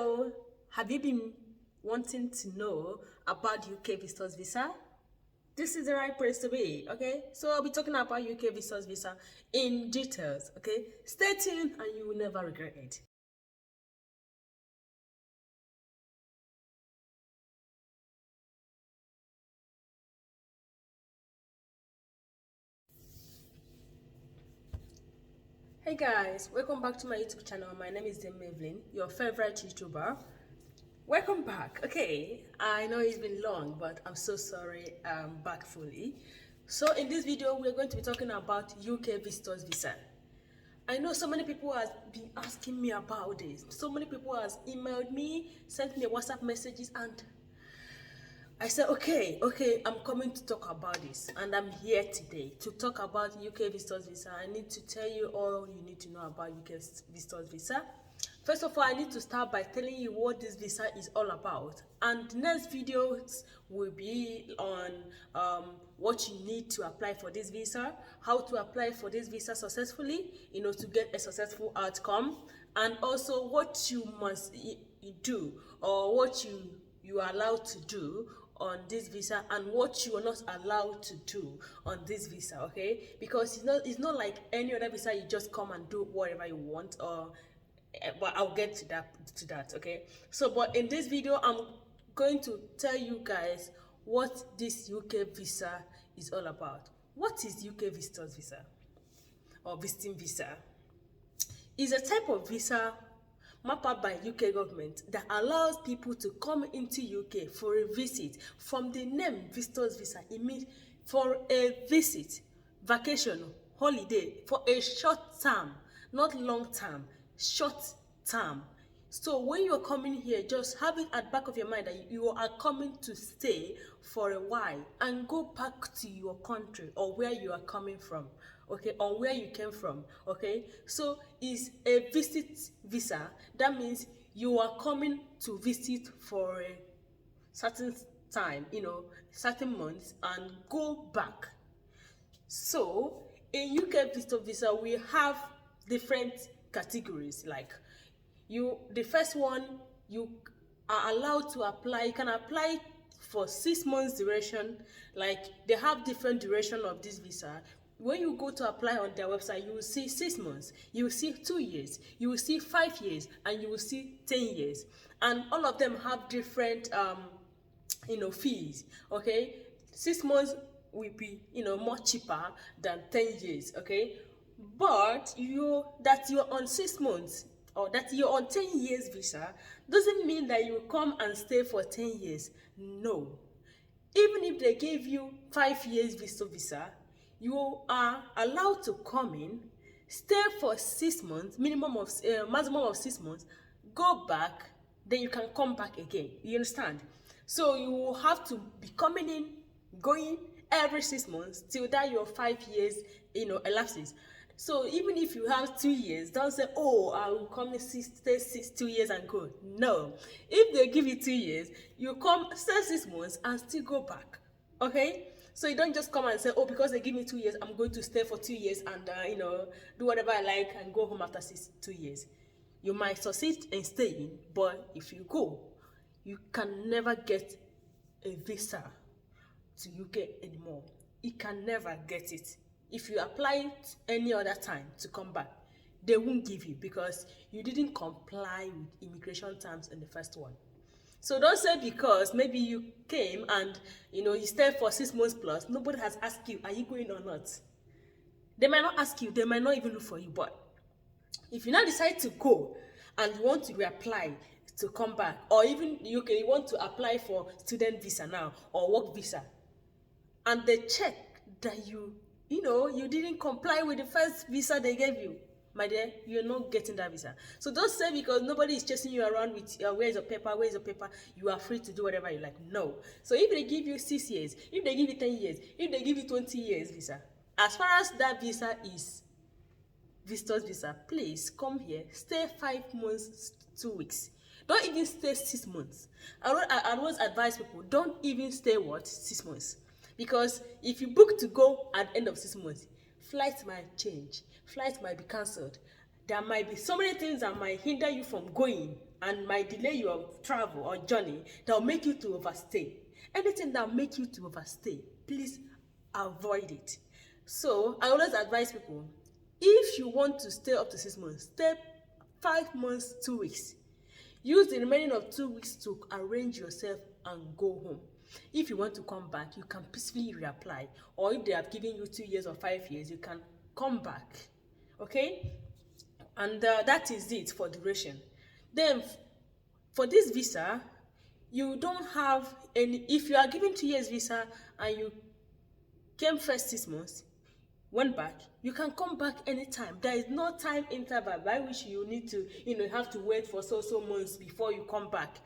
So, have you been wanting to know about UK visitors visa? This is the right place to be, okay? So I'll be talking about UK visitors visa in details, okay? Stay tuned and you will never regret it. Hey guys, welcome back to my YouTube channel. My name is Dame Evelyn, your favorite YouTuber. Welcome back. Okay, I know it's been long, but I'm so sorry I'm back fully. So in this video, we're going to be talking about UK visitors visa. I know so many people have been asking me about this. So many people has emailed me, sent me WhatsApp messages, and I said, okay, I'm coming to talk about this, and I'm here today to talk about UK visitors visa. I need to tell you all you need to know about UK visitors visa. First of all, I need to start by telling you what this visa is all about, and the next videos will be on what you need to apply for this visa, how to apply for this visa successfully, to get a successful outcome, and also what you must do, or what you are allowed to do on this visa, and what you are not allowed to do on this visa. Okay, because it's not like any other visa you just come and do whatever you want, or but I'll get to that. Okay, so but in this video I'm going to tell you guys what this UK visa is all about. What is UK visitors visa or visiting visa? Is a type of visa mapped out by UK government that allows people to come into UK for a visit. From the name visitors visa, it means for a visit, vacation, holiday, for a short term, not long term, short term. So when you're coming here, just have it at the back of your mind that you are coming to stay for a while and go back to your country or where you are coming from, okay, or where you came from, okay? So it's a visit visa. That means you are coming to visit for a certain time, certain months, and go back. So in UK visitor visa, we have different categories. Like the first one, you are allowed to apply. You can apply for 6 months duration. Like they have different duration of this visa. When you go to apply on their website, you will see 6 months, you will see 2 years, you will see 5 years, and you will see 10 years. And all of them have different fees. Okay, 6 months will be more cheaper than 10 years. Okay, but you're on 6 months or that you're on 10 years visa doesn't mean that you come and stay for 10 years. No, even if they gave you 5 years visa, you are allowed to come in, stay for 6 months, maximum of 6 months, go back, then you can come back again. You understand? So you will have to be coming in, going every 6 months till that your 5 years elapses. So even if you have 2 years, don't say, oh, I will come and stay 2 years and go. No, if they give you 2 years, you come, stay 6 months and still go back. Okay, so you don't just come and say, oh, because they give me 2 years, I'm going to stay for 2 years and do whatever I like and go home after 2 years. You might succeed in staying, but if you go, you can never get a visa to UK anymore. You can never get it. If you apply it any other time to come back, they won't give you because you didn't comply with immigration terms in the first one. So don't say because maybe you came and you stayed for 6 months plus, nobody has asked you, are you going or not? They might not ask you, they might not even look for you. But if you now decide to go and you want to reapply to come back, or even you want to apply for student visa now or work visa, and they check that you didn't comply with the first visa they gave you, my dear, you're not getting that visa. So don't say because nobody is chasing you around with where's your paper, you are free to do whatever you like. No. So if they give you 6 years, if they give you 10 years, if they give you 20 years visa, as far as that visa is visitors visa, please come here, stay 5 months, 2 weeks. Don't even stay 6 months. I always advise people, don't even stay 6 months. Because if you book to go at the end of 6 months, flights might change, flights might be cancelled. There might be so many things that might hinder you from going and might delay your travel or journey, that will make you to overstay. Anything that will make you to overstay, please avoid it. So I always advise people, if you want to stay up to 6 months, stay 5 months, 2 weeks. Use the remaining of 2 weeks to arrange yourself and go home. If you want to come back, you can peacefully reapply. Or if they have given you 2 years or 5 years, you can come back. Okay? And that is it for duration. Then, for this visa, you don't have any. If you are given 2 years visa and you came first 6 months, went back, you can come back anytime. There is no time interval by which you need to, have to wait for so months before you come back.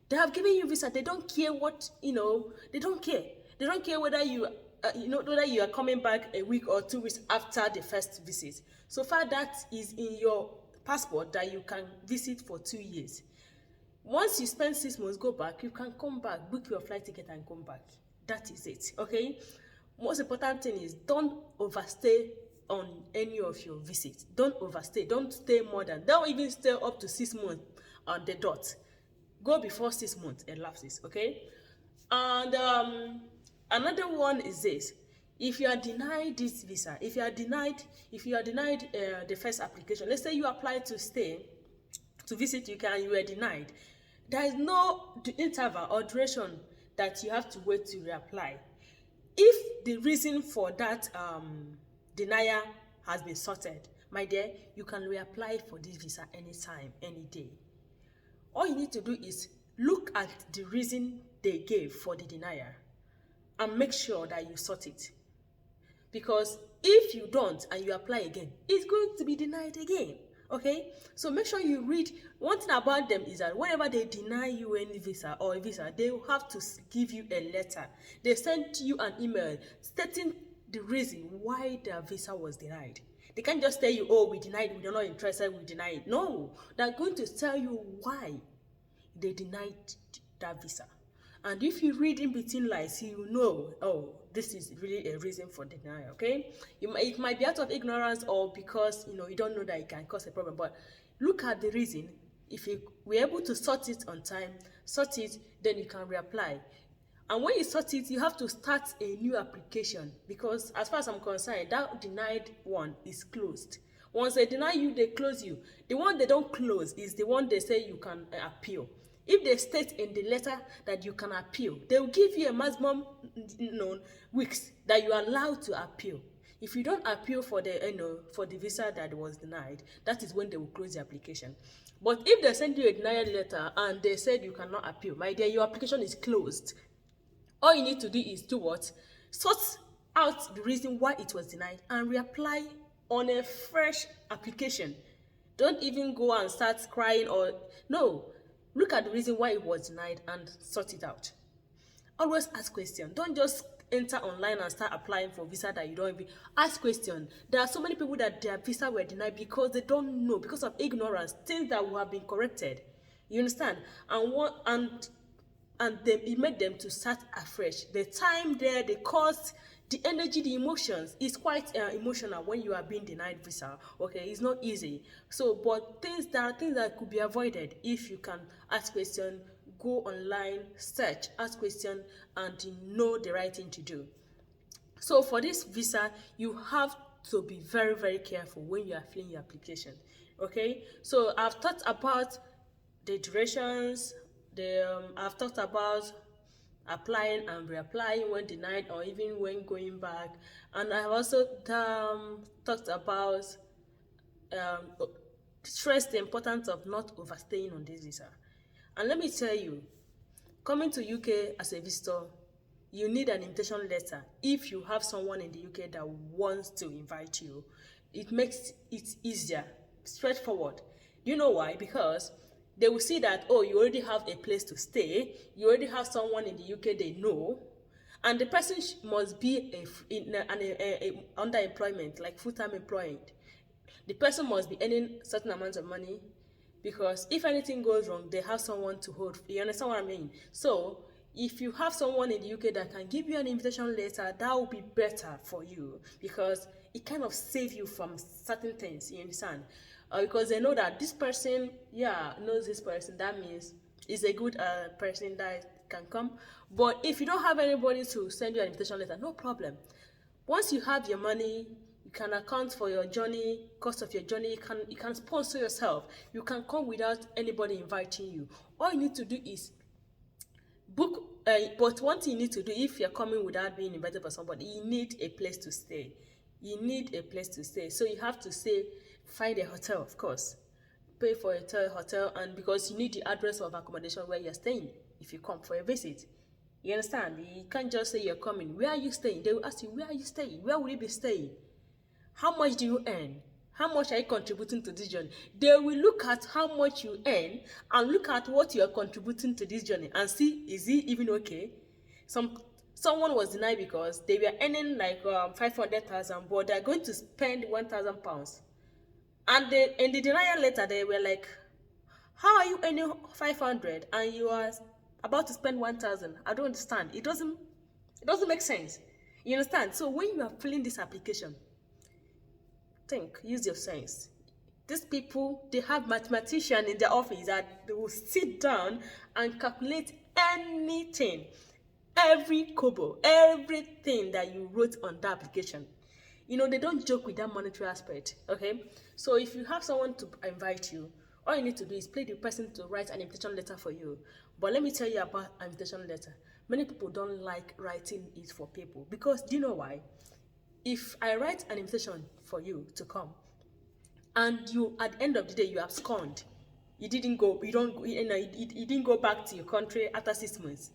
They have given you visa. They don't care what, they don't care. They don't care whether whether you are coming back a week or 2 weeks after the first visit. So far, that is in your passport that you can visit for 2 years. Once you spend 6 months, go back, you can come back, book your flight ticket and come back. That is it, okay? Most important thing is, don't overstay on any of your visits. Don't overstay. Don't stay more than, don't even stay up to 6 months on the dot. Go before 6 months elapses, okay? And another one is this. If you are denied this visa, if you are denied the first application, let's say you applied to stay, to visit UK, and you were denied, there is no interval or duration that you have to wait to reapply. If the reason for that denial has been sorted, my dear, you can reapply for this visa anytime, any day. All you need to do is look at the reason they gave for the denial and make sure that you sort it. Because if you don't and you apply again, it's going to be denied again. Okay? So make sure you read. One thing about them is that whenever they deny you any visa or a visa, they will have to give you a letter. They send you an email stating the reason why their visa was denied. They can't just tell you, oh, we denied, we're not interested, we denied. No, they're going to tell you why they denied that visa. And if you read in between lines, you know, oh, this is really a reason for denial, okay? It might be out of ignorance or because, you don't know that it can cause a problem. But look at the reason. If you were able to sort it on time, then you can reapply. And when you sort it, you have to start a new application because as far as I'm concerned, that denied one is closed. Once they deny you, they close you. The one they don't close is the one they say you can appeal. If they state in the letter that you can appeal, they will give you a maximum weeks that you are allowed to appeal. If you don't appeal for the visa that was denied, that is when they will close the application. But if they send you a denial letter and they said you cannot appeal, my dear, your application is closed. All you need to do is do what? Sort out the reason why it was denied and reapply on a fresh application. Don't even go and start crying no. Look at the reason why it was denied and sort it out. Always ask questions. Don't just enter online and start applying for visa that you don't even ask questions. There are so many people that their visa were denied because they don't know, because of ignorance, things that will have been corrected. You understand? And it made them to start afresh. The time there, the cost, the energy, the emotions is quite emotional when you are being denied visa. Okay, it's not easy. So, but there are things that could be avoided if you can ask questions, go online, search, ask questions, and know the right thing to do. So, for this visa, you have to be very, very careful when you are filling your application. Okay, so I've talked about the durations. I've talked about applying and reapplying when denied or even when going back, and I've also talked about stress the importance of not overstaying on this visa. And let me tell you, coming to UK as a visitor, you need an invitation letter. If you have someone in the UK that wants to invite you, it makes it easier, straightforward. Do you know why? Because they will see that, oh, you already have a place to stay, you already have someone in the UK they know, and the person must be under employment, like full-time employed. The person must be earning certain amounts of money, because if anything goes wrong, they have someone to hold. You understand what I mean? So if you have someone in the UK that can give you an invitation letter, that will be better for you, because it kind of saves you from certain things, you understand? because they know that this person, yeah, knows this person. That means it's a good person that can come. But if you don't have anybody to send you an invitation letter, no problem. Once you have your money, you can account for your journey, cost of your journey. You can sponsor yourself. You can come without anybody inviting you. All you need to do is book. But one thing you need to do, if you're coming without being invited by somebody, you need a place to stay. You need a place to stay. So you have to say, find a hotel, of course. Pay for a hotel, and because you need the address of accommodation where you're staying if you come for a visit. You understand? You can't just say you're coming. Where are you staying? They will ask you, where are you staying? Where will you be staying? How much do you earn? How much are you contributing to this journey? They will look at how much you earn and look at what you are contributing to this journey and see, is it even okay? Someone was denied because they were earning like 500,000, but they're going to spend 1,000 pounds. And in the denial letter, they were like, how are you earning 500 and you are about to spend 1,000? I don't understand. It doesn't make sense. You understand? So when you are filling this application, think, use your sense. These people, they have mathematicians in their office that they will sit down and calculate anything, every kobo, everything that you wrote on the application. You know, they don't joke with that monetary aspect, okay? So if you have someone to invite you, all you need to do is pay the person to write an invitation letter for you. But let me tell you about an invitation letter. Many people don't like writing it for people because, do you know why? If I write an invitation for you to come, and you, at the end of the day, you have scorned, you didn't go back to your country after 6 months,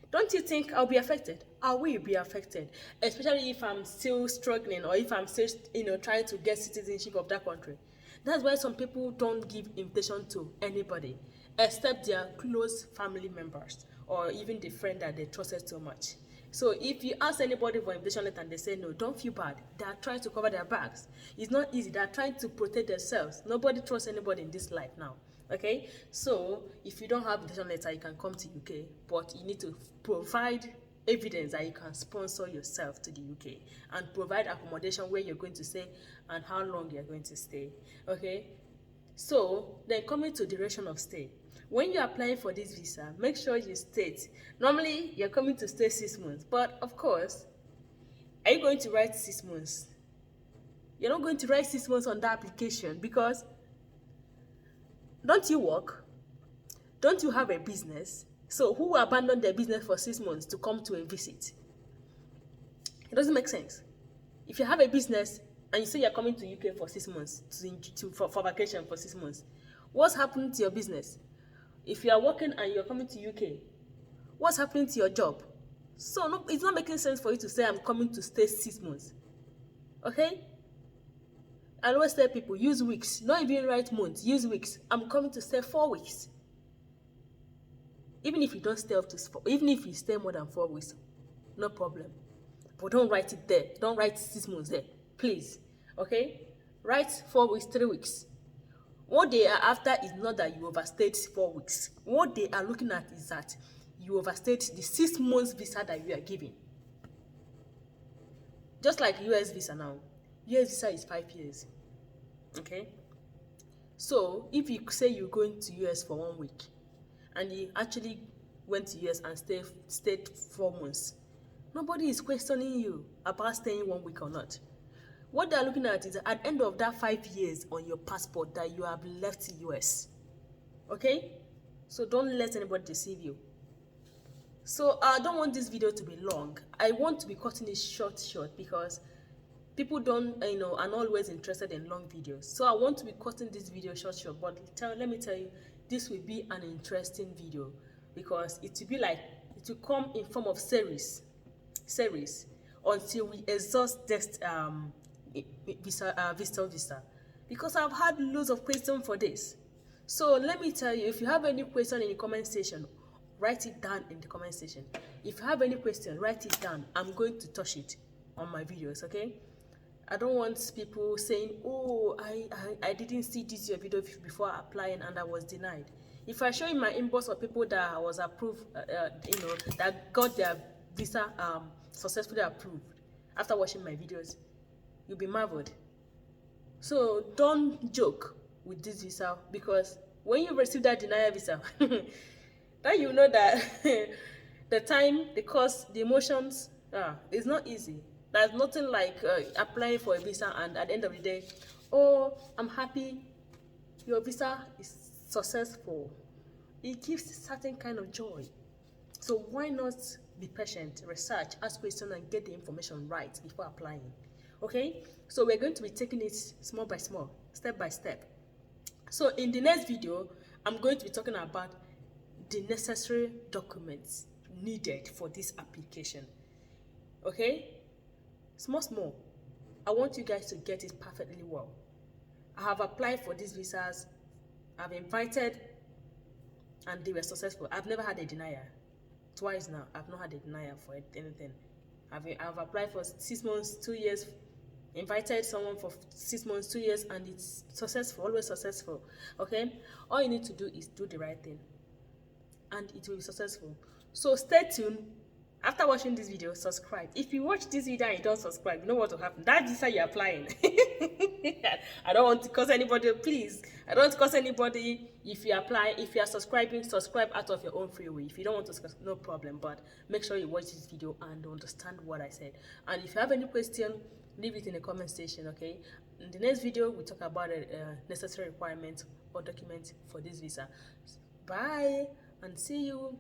don't you think I'll be affected? I will be affected, especially if I'm still struggling or if I'm still, trying to get citizenship of that country. That's why some people don't give invitation to anybody except their close family members or even the friend that they trusted so much. So if you ask anybody for invitation letter and they say no, don't feel bad. They are trying to cover their backs. It's not easy. They are trying to protect themselves. Nobody trusts anybody in this life now. Okay? So if you don't have invitation letter, you can come to UK, but you need to provide evidence that you can sponsor yourself to the UK and provide accommodation where you're going to stay and how long you're going to stay. Okay? So then coming to duration of stay. When you're applying for this visa, make sure you state, normally you're coming to stay 6 months, but of course, are you going to write 6 months? You're not going to write 6 months on the application because don't you work? Don't you have a business? So who will abandon their business for 6 months to come to a visit? It doesn't make sense. If you have a business and you say you're coming to UK for 6 months, for vacation for 6 months, what's happening to your business? If you are working and you're coming to UK, what's happening to your job? So no, it's not making sense for you to say I'm coming to stay 6 months. Okay? I always tell people, use weeks. Not even write months, use weeks. I'm coming to stay 4 weeks. Even if you don't stay even if you stay more than 4 weeks, no problem. But don't write it there. Don't write 6 months there, please. Okay? Write 4 weeks, 3 weeks. What they are after is not that you overstayed 4 weeks. What they are looking at is that you overstayed the 6 months visa that you are giving. Just like US visa now. US visa is 5 years. Okay? So if you say you're going to US for 1 week and you actually went to US and stayed 4 months, nobody is questioning you about staying 1 week or not. What they're looking at is at the end of that 5 years on your passport that you have left US. Okay? So don't let anybody deceive you. So I don't want this video to be long. I want to be cutting it short because people don't, are not always interested in long videos. So I want to be cutting this video short, but let me tell you, this will be an interesting video because it will come in form of series until we exhaust this visa, because I've had loads of questions for this. So let me tell you, if you have any question in the comment section, write it down in the comment section. If you have any question, write it down. I'm going to touch it on my videos, okay? I don't want people saying, oh, I didn't see this your video before applying and I was denied. If I show you my inbox of people that was approved, that got their visa successfully approved after watching my videos, you'll be marveled. So don't joke with this visa, because when you receive that denial visa, then you know that the time, the cost, the emotions, it's not easy. There's nothing like applying for a visa and at the end of the day, oh, I'm happy, your visa is successful. It gives certain kind of joy. So why not be patient, research, ask questions, and get the information right before applying? Okay, so we're going to be taking it small by small, step by step. So in the next video, I'm going to be talking about the necessary documents needed for this application. Okay, small. I want you guys to get it perfectly well. I have applied for these visas, I've invited, and they were successful. I've never had a denial. Twice now, I've not had a denial for anything. I've applied for 6 months, 2 years, invited someone for 6 months, 2 years, and it's successful, always successful. Okay, all you need to do is do the right thing, and it will be successful. So stay tuned. After watching this video, subscribe. If you watch this video and you don't subscribe, you know what will happen. That visa you're applying. I don't want to cause anybody, please. I don't want to cause anybody. If you apply, if you are subscribing, subscribe out of your own free will. If you don't want to subscribe, no problem. But make sure you watch this video and understand what I said. And if you have any question, leave it in the comment section, okay? In the next video, we'll talk about the necessary requirements or documents for this visa. Bye, and see you.